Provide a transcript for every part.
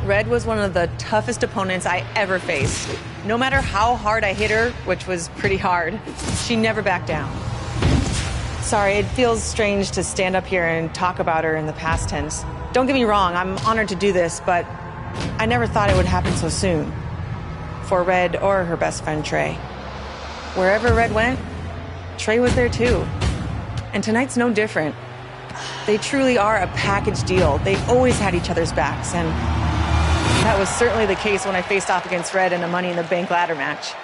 Red was one of the toughest opponents I ever faced. No matter how hard I hit her, which was pretty hard, she never backed down. Sorry, it feels strange to stand up here and talk about her in the past tense. Don't get me wrong, I'm honored to do this, but I never thought it would happen so soon. For Red or her best friend, Trey. Wherever Red went, Trey was there too. And tonight's no different. They truly are a package deal. They always had each other's backs, and that was certainly the case when I faced off against Red in a Money in the Bank ladder match.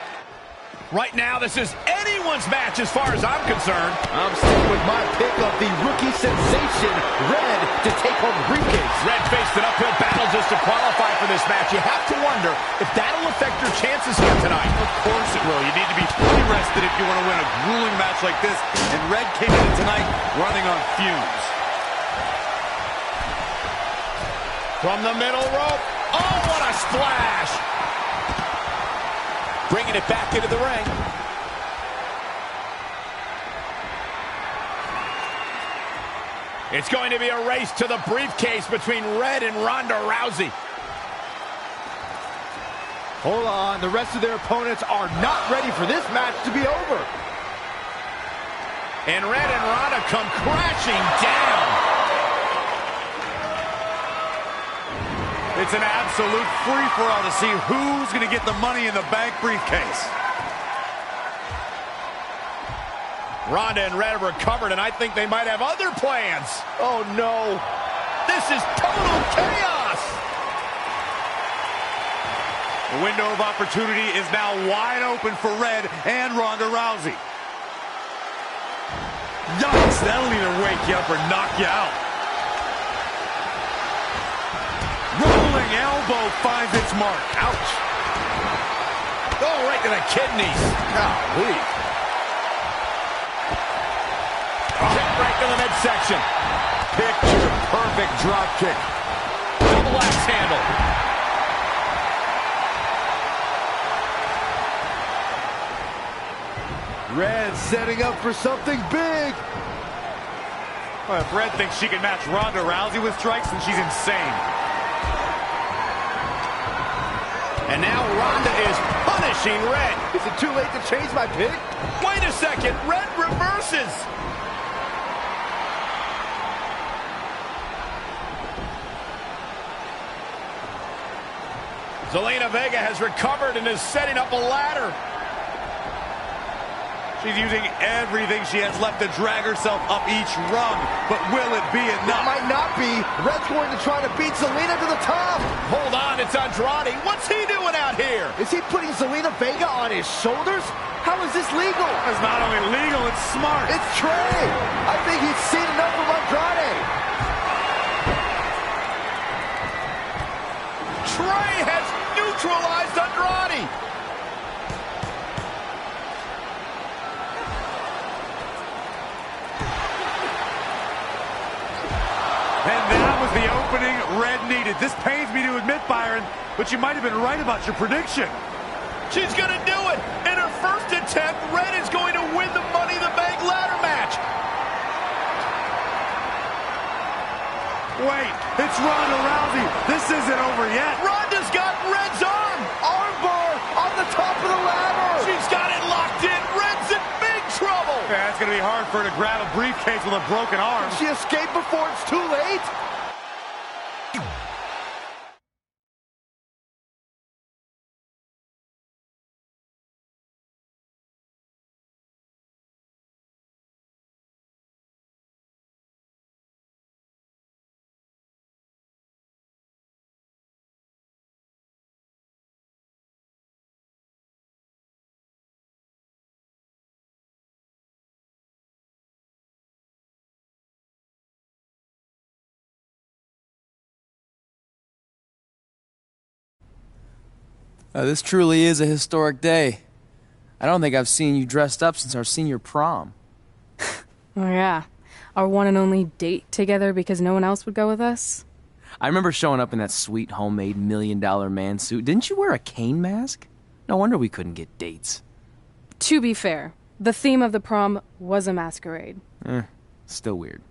Right now, this is anyone's match as far as I'm concerned. I'm sticking with my pick of the rookie sensation, Red, to take home the briefcase. Red faced an uphill battle just to qualify for this match. You have to wonder if that'll affect your chances here tonight. Of course it will. You need to be fully rested if you want to win a grueling match like this. And Red came in tonight running on fumes. From the middle rope. Oh, what a splash! Bringing it back into the ring. It's going to be a race to the briefcase between Red and Ronda Rousey. Hold on, the rest of their opponents are not ready for this match to be over. And Red and Ronda come crashing down. It's an absolute free-for-all to see who's going to get the Money in the Bank briefcase. Ronda and Red have recovered, and I think they might have other plans. Oh, no. This is total chaos. The window of opportunity is now wide open for Red and Ronda Rousey. Yikes, that'll either wake you up or knock you out. Rolling elbow finds its mark. Ouch. Oh, right to the kidneys. Golly. Kick right to the midsection. Picture perfect drop kick. Double axe handle. Red setting up for something big. Well, if Red thinks she can match Ronda Rousey with strikes, then she's insane. And now Ronda is punishing Red. Is it too late to change my pick? Wait a second. Red reverses. Zelina Vega has recovered and is setting up a ladder. She's using everything she has left to drag herself up each rung. But will it be enough? It might not be. Red's going to try to beat Zelina to the top. Hold on, it's Andrade. What's he doing out here? Is he putting Zelina Vega on his shoulders? How is this legal? It's not only legal, it's smart. It's Trey. I think he's seen enough of Andrade. Trey has neutralized Andrade. And that was the opening Red needed. This pains me to admit, Byron, but you might have been right about your prediction. She's going to do it. In her first attempt, Red is going to win the Money in the Bank ladder match. Wait, it's Ronda Rousey. This isn't over yet. Ronda's got Red's arm. Armbar on the top of the ladder. She's got it locked in. Red's in big trouble. Yeah, it's going to be hard for her to grab a briefcase with a broken arm. She escaped before it's too late. This truly is a historic day. I don't think I've seen you dressed up since our senior prom. Oh yeah, our one and only date together because no one else would go with us. I remember showing up in that sweet homemade $1 million man suit. Didn't you wear a cane mask? No wonder we couldn't get dates. To be fair, the theme of the prom was a masquerade. Still weird.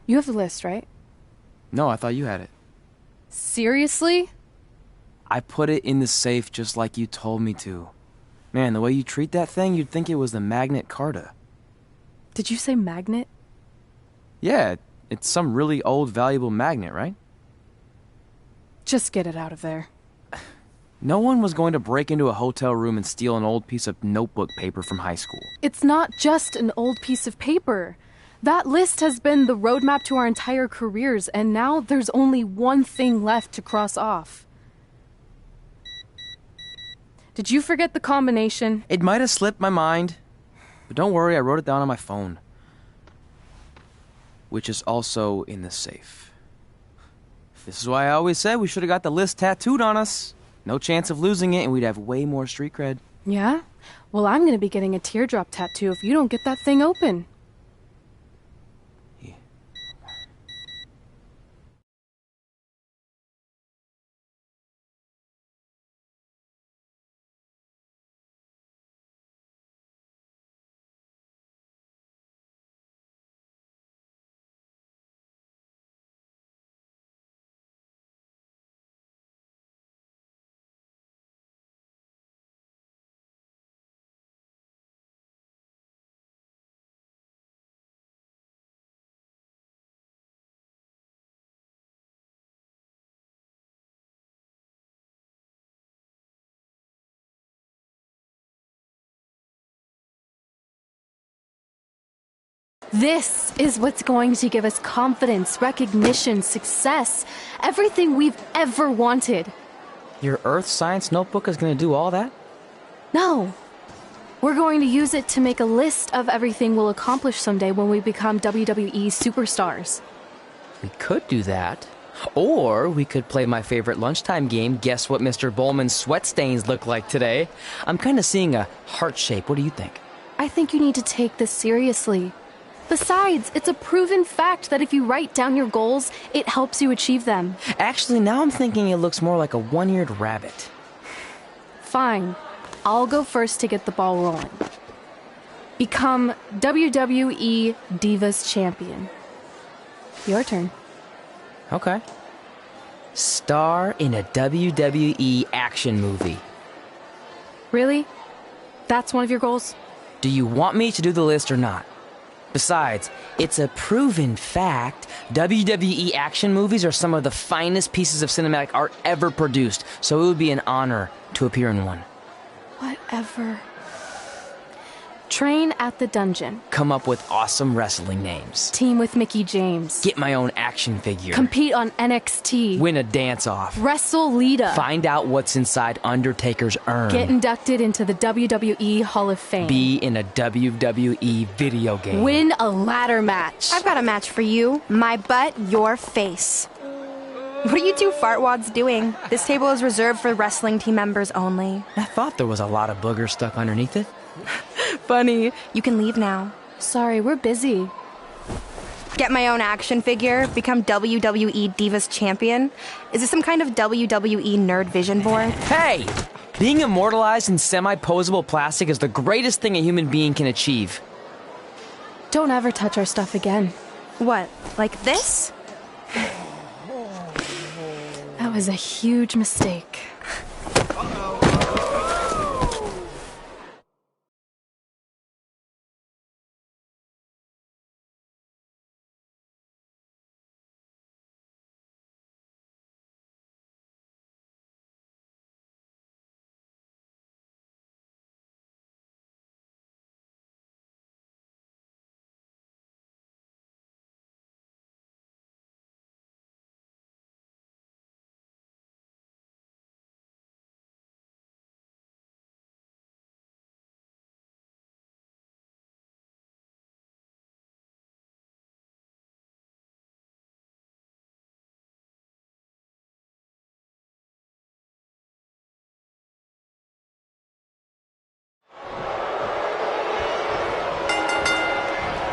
You have the list, right? No, I thought you had it. Seriously? I put it in the safe just like you told me to. Man, the way you treat that thing, you'd think it was the Magnet Carta. Did you say magnet? Yeah, it's some really old, valuable magnet, right? Just get it out of there. No one was going to break into a hotel room and steal an old piece of notebook paper from high school. It's not just an old piece of paper. That list has been the roadmap to our entire careers, and now there's only one thing left to cross off. Did you forget the combination? It might have slipped my mind, but don't worry, I wrote it down on my phone. Which is also in the safe. This is why I always said we should have got the list tattooed on us. No chance of losing it, and we'd have way more street cred. Yeah? Well, I'm gonna be getting a teardrop tattoo if you don't get that thing open. Yeah. This is what's going to give us confidence, recognition, success, everything we've ever wanted. Your Earth Science notebook is going to do all that? No. We're going to use it to make a list of everything we'll accomplish someday when we become WWE superstars. We could do that. Or we could play my favorite lunchtime game, Guess What Mr. Bowman's Sweat Stains Look Like Today. I'm kind of seeing a heart shape. What do you think? I think you need to take this seriously. Besides, it's a proven fact that if you write down your goals, it helps you achieve them. Actually, now I'm thinking it looks more like a one-eared rabbit. Fine. I'll go first to get the ball rolling. Become WWE Divas Champion. Your turn. Okay. Star in a WWE action movie. Really? That's one of your goals? Do you want me to do the list or not? Besides, it's a proven fact, WWE action movies are some of the finest pieces of cinematic art ever produced, so it would be an honor to appear in one. Whatever. Train at the dungeon. Come up with awesome wrestling names. Team with Mickey James. Get my own action figure. Compete on NXT. Win a dance-off. Wrestle Lita. Find out what's inside Undertaker's urn. Get inducted into the WWE Hall of Fame. Be in a WWE video game. Win a ladder match. I've got a match for you. My butt, your face. What are you two fartwads doing? This table is reserved for wrestling team members only. I thought there was a lot of boogers stuck underneath it. Funny. You can leave now. Sorry, we're busy. Get my own action figure. Become WWE Divas Champion. Is this some kind of WWE nerd vision board? Hey! Being immortalized in semi-posable plastic is the greatest thing a human being can achieve. Don't ever touch our stuff again. What, like this? That was a huge mistake.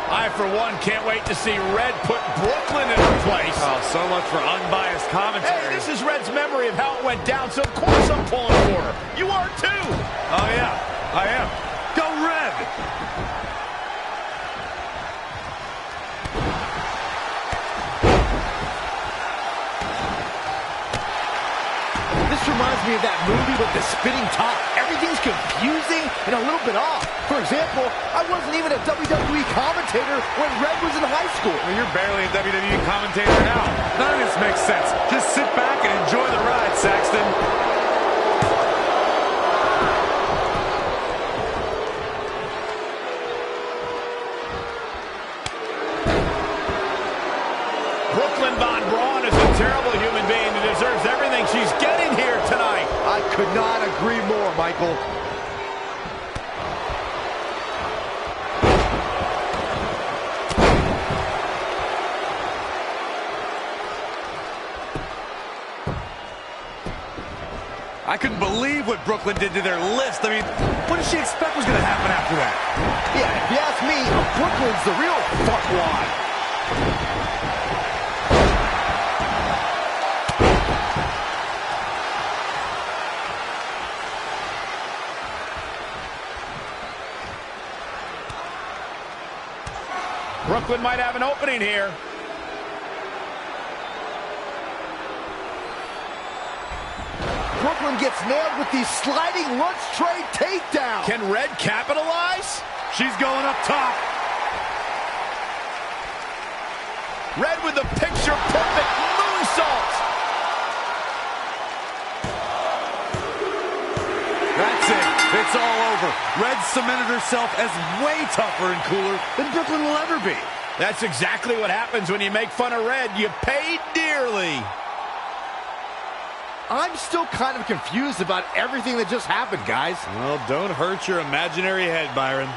I, for one, can't wait to see Red put Brooklyn in her place. Oh, so much for unbiased commentary. Hey, this is Red's memory of how it went down, so of course I'm pulling for her. You are too. Oh, yeah, I am. Go Red! This reminds me of that movie with the spinning top. Everything's confusing and a little bit off. For example, I wasn't even a WWE commentator when Red was in high school. Well, you're barely a WWE commentator now. None of this makes sense. Just sit back and enjoy the ride, Saxton. Terrible human being who deserves everything she's getting here tonight. I could not agree more, Michael. I couldn't believe what Brooklyn did to their list. I mean, what did she expect was going to happen after that? Yeah, if you ask me, Brooklyn's the real fuckwad. Brooklyn might have an opening here. Brooklyn gets nailed with the sliding lunch tray takedown. Can Red capitalize? She's going up top. Red with the picture-perfect moonsault. That's it. It's all over. Red cemented herself as way tougher and cooler than Brooklyn will ever be. That's exactly what happens when you make fun of Red. You pay dearly. I'm still kind of confused about everything that just happened, guys. Well, don't hurt your imaginary head, Byron.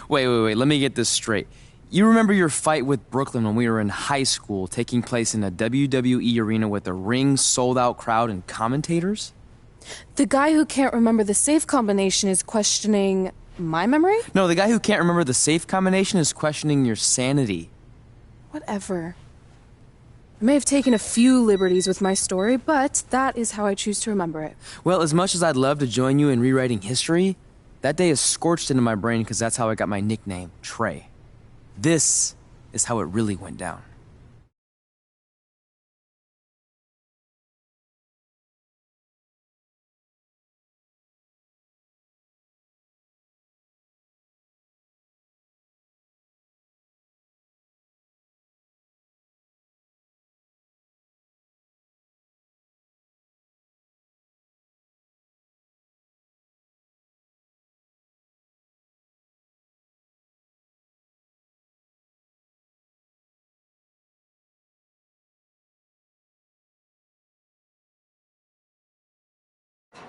Wait, let me get this straight. You remember your fight with Brooklyn when we were in high school, taking place in a WWE arena with a ring, sold-out crowd, and commentators? The guy who can't remember the safe combination is questioning my memory? No, the guy who can't remember the safe combination is questioning your sanity. Whatever. I may have taken a few liberties with my story, but that is how I choose to remember it. Well, as much as I'd love to join you in rewriting history, that day is scorched into my brain because that's how I got my nickname, Trey. This is how it really went down.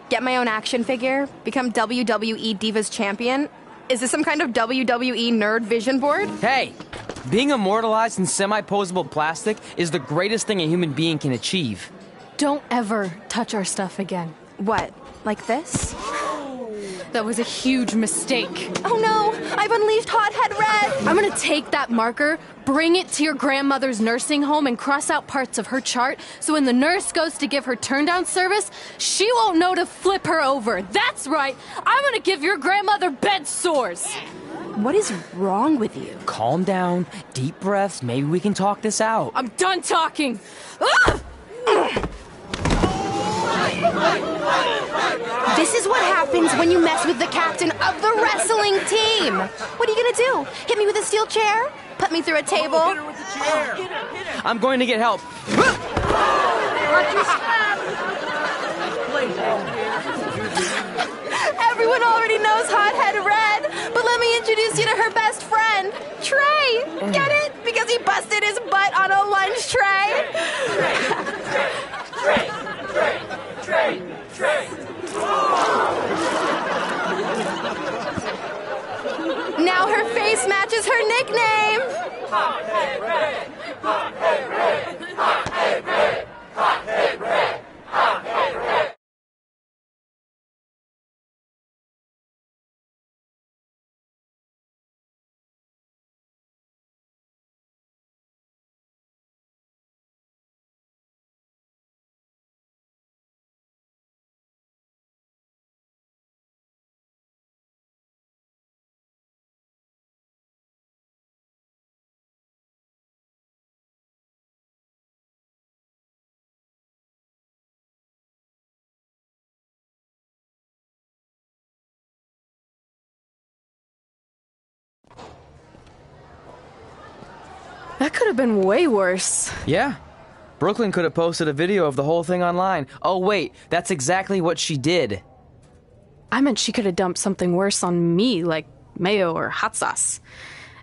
Get my own action figure? Become WWE Divas Champion? Is this some kind of WWE nerd vision board? Hey, being immortalized in semi-posable plastic is the greatest thing a human being can achieve. Don't ever touch our stuff again. What, like this? That was a huge mistake. Oh no, I've unleashed Hothead Red! I'm gonna take that marker, bring it to your grandmother's nursing home, and cross out parts of her chart so when the nurse goes to give her turn-down service, she won't know to flip her over. That's right, I'm gonna give your grandmother bed sores. What is wrong with you? Calm down, deep breaths, maybe we can talk this out. I'm done talking. Ah! This is what happens when you mess with the captain of the wrestling team. What are you gonna do? Hit me with a steel chair? Put me through a table? I'm going to get help. Everyone already knows Hothead Red, but let me introduce you to her best friend, Trey. Get it? Because he busted his butt on a lunch tray. Now her favorite nickname. That could have been way worse. Yeah. Brooklyn could have posted a video of the whole thing online. Oh, wait, that's exactly what she did. I meant she could have dumped something worse on me, like mayo or hot sauce.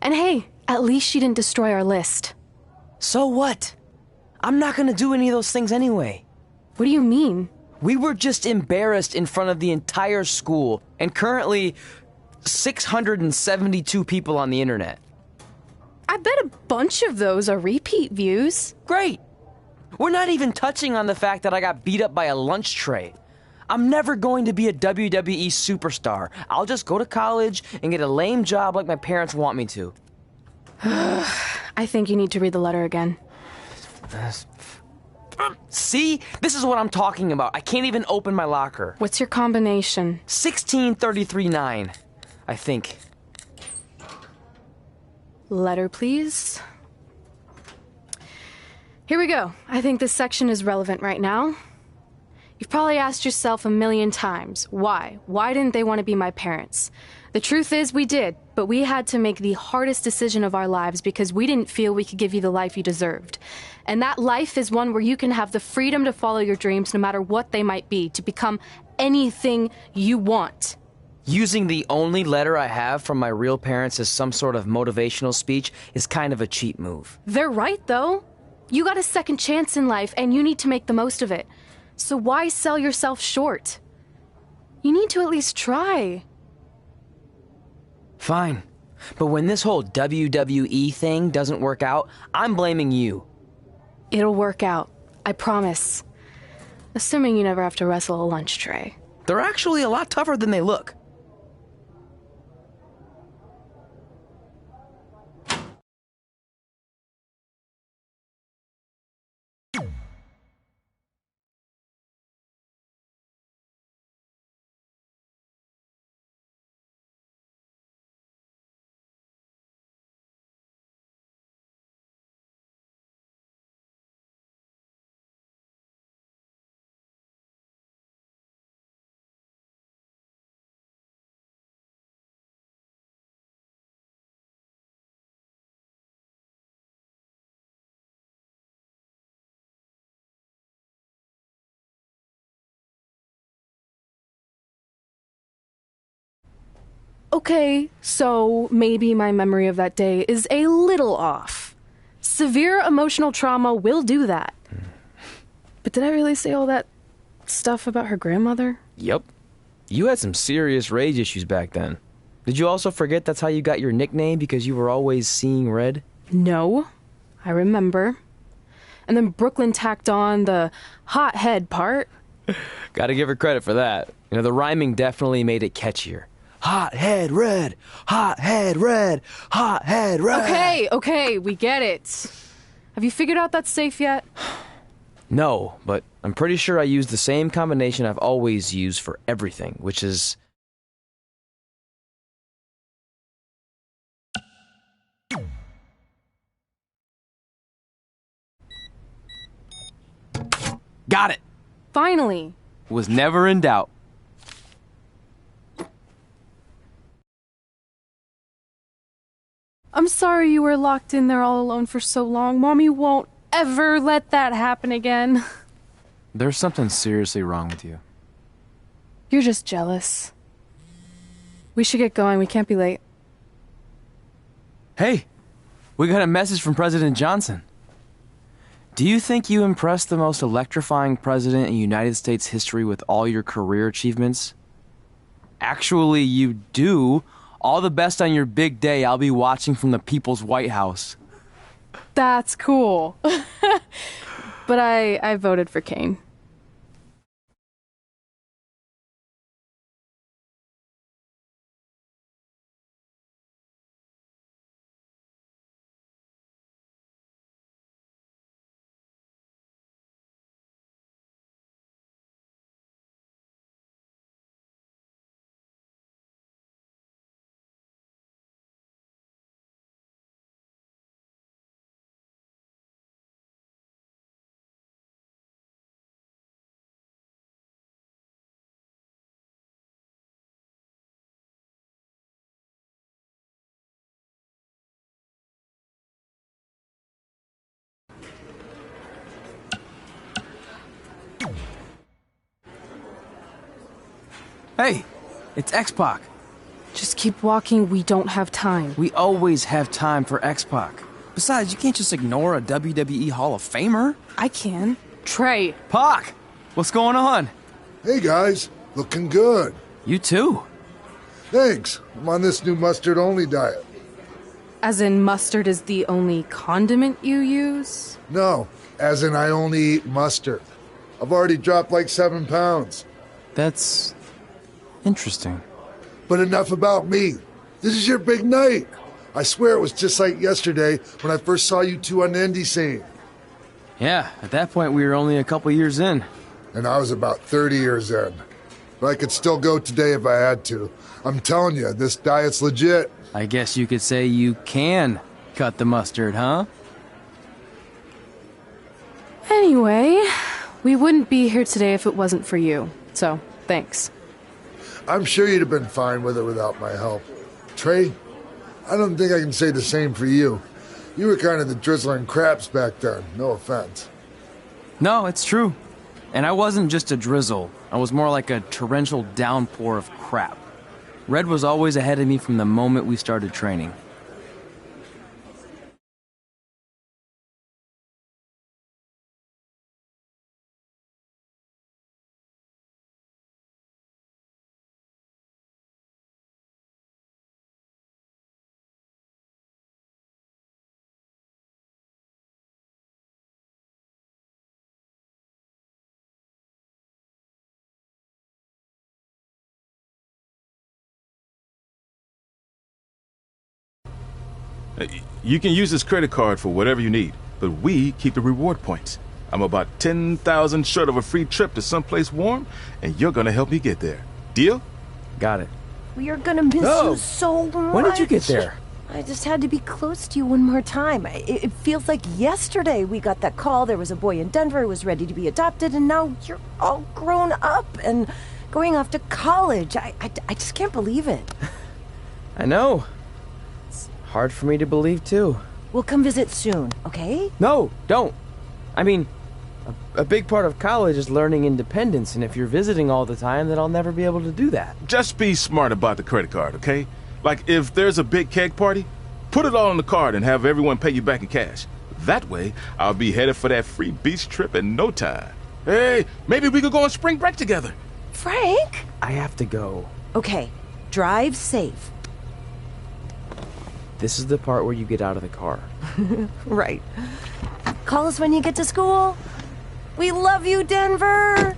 And hey, at least she didn't destroy our list. So what? I'm not gonna do any of those things anyway. What do you mean? We were just embarrassed in front of the entire school, and currently 672 people on the internet. I bet a bunch of those are repeat views. Great! We're not even touching on the fact that I got beat up by a lunch tray. I'm never going to be a WWE superstar. I'll just go to college and get a lame job like my parents want me to. I think you need to read the letter again. See? This is what I'm talking about. I can't even open my locker. What's your combination? 1633-9, I think. Letter, please. Here we go. I think this section is relevant right now. You've probably asked yourself a million times, why? Why didn't they want to be my parents? The truth is we did, but we had to make the hardest decision of our lives because we didn't feel we could give you the life you deserved. And that life is one where you can have the freedom to follow your dreams no matter what they might be, to become anything you want. Using the only letter I have from my real parents as some sort of motivational speech is kind of a cheap move. They're right, though. You got a second chance in life, and you need to make the most of it. So why sell yourself short? You need to at least try. Fine. But when this whole WWE thing doesn't work out, I'm blaming you. It'll work out. I promise. Assuming you never have to wrestle a lunch tray. They're actually a lot tougher than they look. Okay, so maybe my memory of that day is a little off. Severe emotional trauma will do that. But did I really say all that stuff about her grandmother? Yep. You had some serious rage issues back then. Did you also forget that's how you got your nickname because you were always seeing red? No, I remember. And then Brooklyn tacked on the hot head part. Gotta give her credit for that. You know, the rhyming definitely made it catchier. Hot head red, hot head red, hot head red. Okay, we get it. Have you figured out that's safe yet? No, but I'm pretty sure I used the same combination I've always used for everything, which is... Got it! Finally. Was never in doubt. I'm sorry you were locked in there all alone for so long. Mommy won't ever let that happen again. There's something seriously wrong with you. You're just jealous. We should get going. We can't be late. Hey, we got a message from President Johnson. Do you think you impressed the most electrifying president in United States history with all your career achievements? Actually, you do. All the best on your big day. I'll be watching from the People's White House. That's cool. But I voted for Kane. Hey, it's X-Pac. Just keep walking, we don't have time. We always have time for X-Pac. Besides, you can't just ignore a WWE Hall of Famer. I can. Trey. Pac, what's going on? Hey guys, looking good. You too. Thanks. I'm on this new mustard-only diet. As in mustard is the only condiment you use? No, as in I only eat mustard. I've already dropped like 7 pounds. That's interesting. But enough about me. This is your big night. I swear it was just like yesterday when I first saw you two on the indie scene. Yeah, at that point we were only a couple years in. And I was about 30 years in. But I could still go today if I had to. I'm telling you, this diet's legit. I guess you could say you can cut the mustard, huh? Anyway, we wouldn't be here today if it wasn't for you. So, thanks. I'm sure you'd have been fine with it without my help. Trey, I don't think I can say the same for you. You were kind of the drizzling craps back then, no offense. No, it's true. And I wasn't just a drizzle. I was more like a torrential downpour of crap. Red was always ahead of me from the moment we started training. You can use this credit card for whatever you need, but we keep the reward points. I'm about 10,000 short of a free trip to someplace warm, and you're gonna help me get there. Deal? Got it. We are gonna miss you so much. When did you get there? I just had to be close to you one more time. It feels like yesterday we got that call. There was a boy in Denver who was ready to be adopted, and now you're all grown up and going off to college. I just can't believe it. I know. It's hard for me to believe, too. We'll come visit soon, okay? No, don't. I mean, a big part of college is learning independence, and if you're visiting all the time, then I'll never be able to do that. Just be smart about the credit card, okay? Like, if there's a big keg party, put it all on the card and have everyone pay you back in cash. That way, I'll be headed for that free beach trip in no time. Hey, maybe we could go on spring break together. Frank? I have to go. Okay, drive safe. This is the part where you get out of the car. Right. Call us when you get to school. We love you, Denver!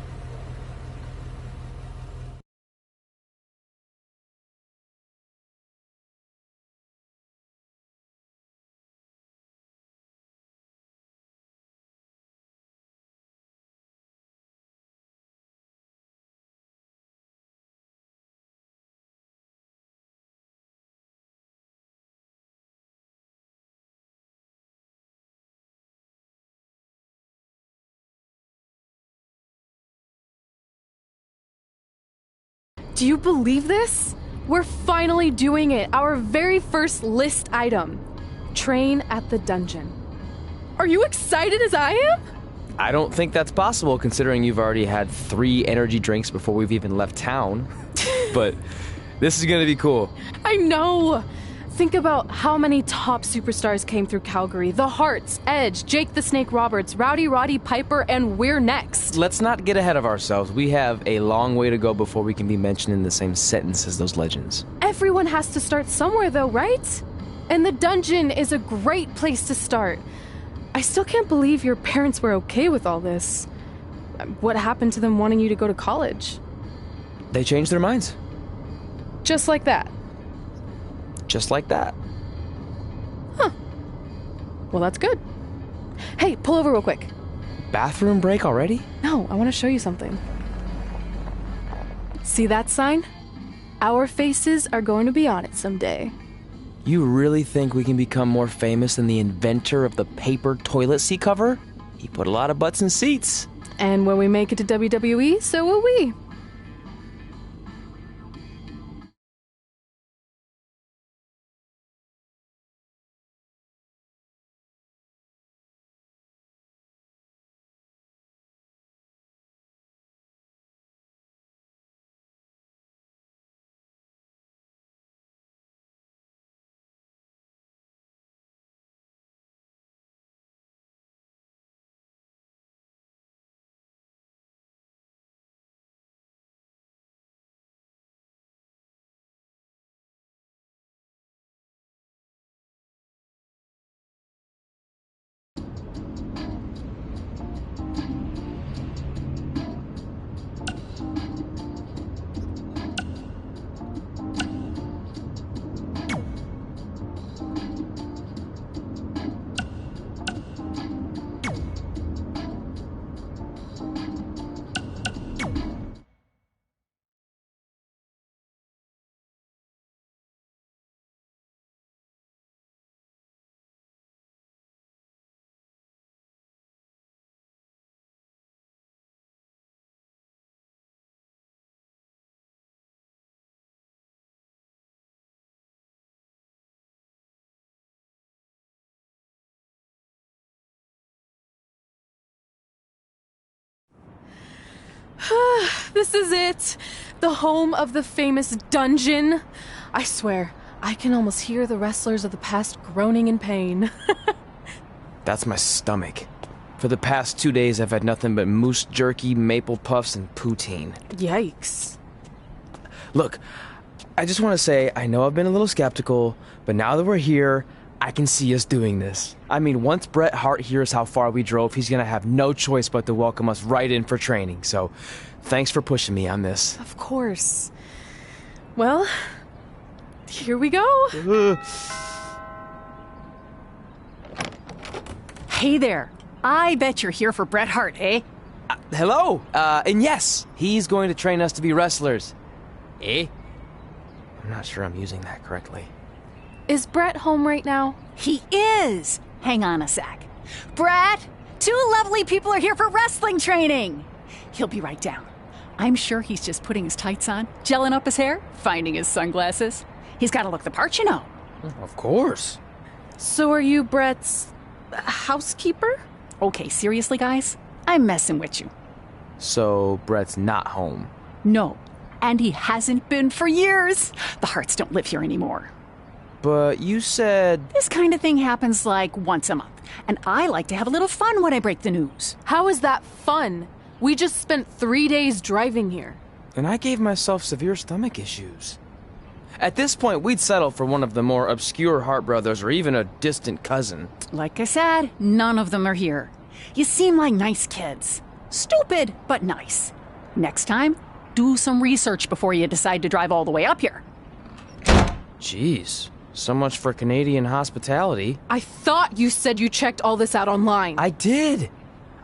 Do you believe this? We're finally doing it. Our very first list item. Train at the dungeon. Are you excited as I am? I don't think that's possible, considering you've already had 3 energy drinks before we've even left town. But this is gonna be cool. I know. Think about how many top superstars came through Calgary. The Hearts, Edge, Jake the Snake Roberts, Rowdy Roddy Piper, and we're next. Let's not get ahead of ourselves. We have a long way to go before we can be mentioned in the same sentence as those legends. Everyone has to start somewhere though, right? And the dungeon is a great place to start. I still can't believe your parents were okay with all this. What happened to them wanting you to go to college? They changed their minds. Just like that. Just like that. Huh. Well, that's good. Hey, pull over real quick. Bathroom break already? No, I want to show you something. See that sign? Our faces are going to be on it someday. You really think we can become more famous than the inventor of the paper toilet seat cover? He put a lot of butts in seats. And when we make it to WWE, so will we. This is it. The home of the famous dungeon. I swear, I can almost hear the wrestlers of the past groaning in pain. That's my stomach. For the past 2 days, I've had nothing but moose jerky, maple puffs, and poutine. Yikes. Look, I just want to say, I know I've been a little skeptical, but now that we're here, I can see us doing this. I mean, once Bret Hart hears how far we drove, he's gonna have no choice but to welcome us right in for training. So, thanks for pushing me on this. Of course. Well, here we go. Hey there. I bet you're here for Bret Hart, eh? Hello. And yes, he's going to train us to be wrestlers. Eh? I'm not sure I'm using that correctly. Is Bret home right now? He is. Hang on a sec. Bret, 2 lovely people are here for wrestling training. He'll be right down. I'm sure he's just putting his tights on, gelling up his hair, finding his sunglasses. He's got to look the part, you know. Of course. So are you Bret's housekeeper? Okay, seriously, guys? I'm messing with you. So, Bret's not home. No, and he hasn't been for years. The Harts don't live here anymore. But you said... This kind of thing happens like once a month, and I like to have a little fun when I break the news. How is that fun? We just spent 3 days driving here. And I gave myself severe stomach issues. At this point, we'd settle for one of the more obscure Hart brothers or even a distant cousin. Like I said, none of them are here. You seem like nice kids. Stupid, but nice. Next time, do some research before you decide to drive all the way up here. Jeez. So much for Canadian hospitality. I thought you said you checked all this out online. I did.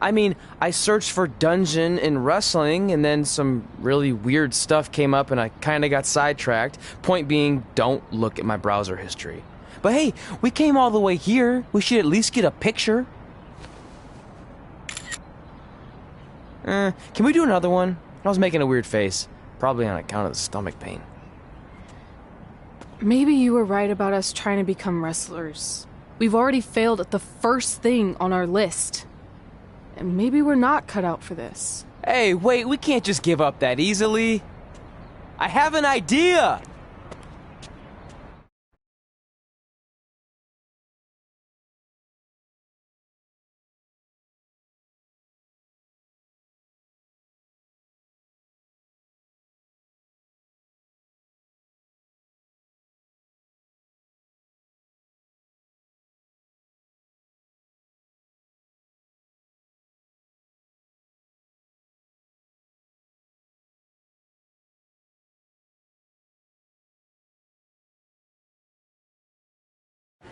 I mean, I searched for dungeon and wrestling, and then some really weird stuff came up, and I kind of got sidetracked. Point being, don't look at my browser history. But hey, we came all the way here. We should at least get a picture. Can we do another one? I was making a weird face. Probably on account of the stomach pain. Maybe you were right about us trying to become wrestlers. We've already failed at the first thing on our list. And maybe we're not cut out for this. Hey, wait, we can't just give up that easily. I have an idea!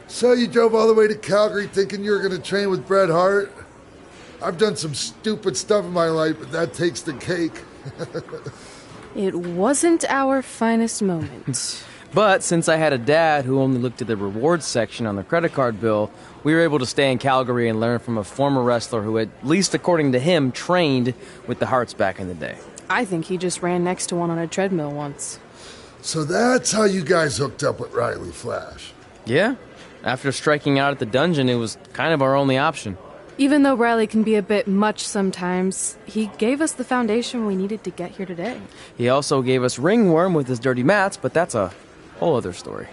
So you drove all the way to Calgary thinking you were going to train with Bret Hart? I've done some stupid stuff in my life, but that takes the cake. It wasn't our finest moment. But since I had a dad who only looked at the rewards section on the credit card bill, we were able to stay in Calgary and learn from a former wrestler who, at least according to him, trained with the Harts back in the day. I think he just ran next to one on a treadmill once. So that's how you guys hooked up with Riley Flash. Yeah. After striking out at the dungeon, it was kind of our only option. Even though Riley can be a bit much sometimes, he gave us the foundation we needed to get here today. He also gave us Ringworm with his dirty mats, but that's a whole other story.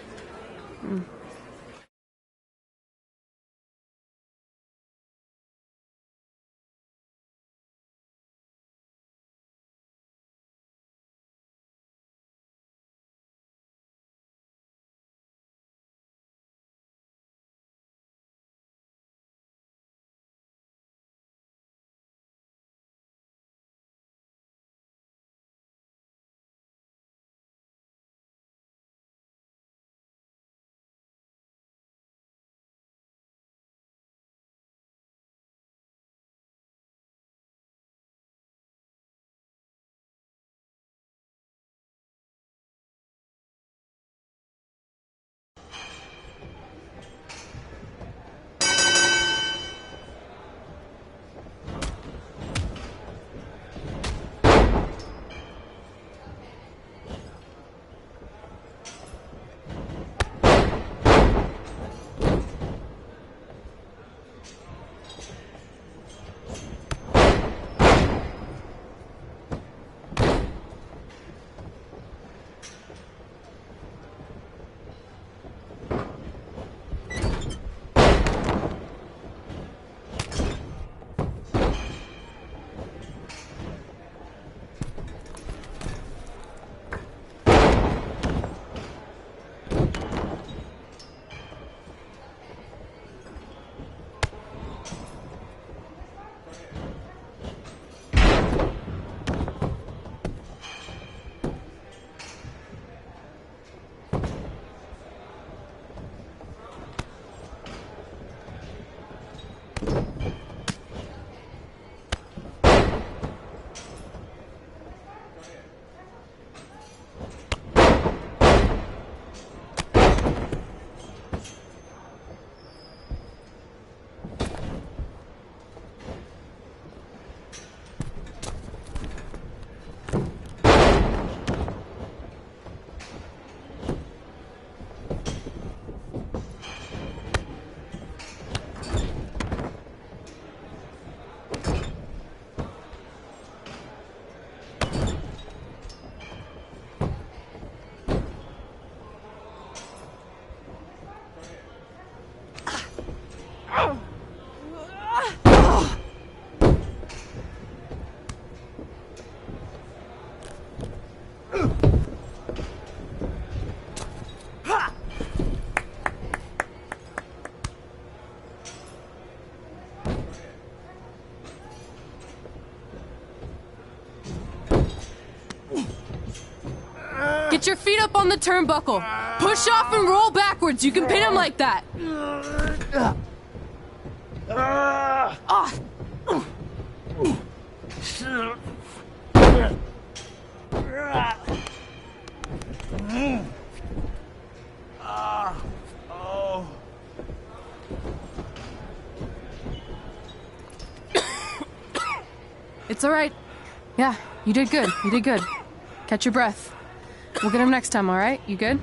Get your feet up on the turnbuckle. Push off and roll backwards. You can pin him like that. It's all right. Yeah, you did good. You did good. Catch your breath. We'll get him next time, all right? You good?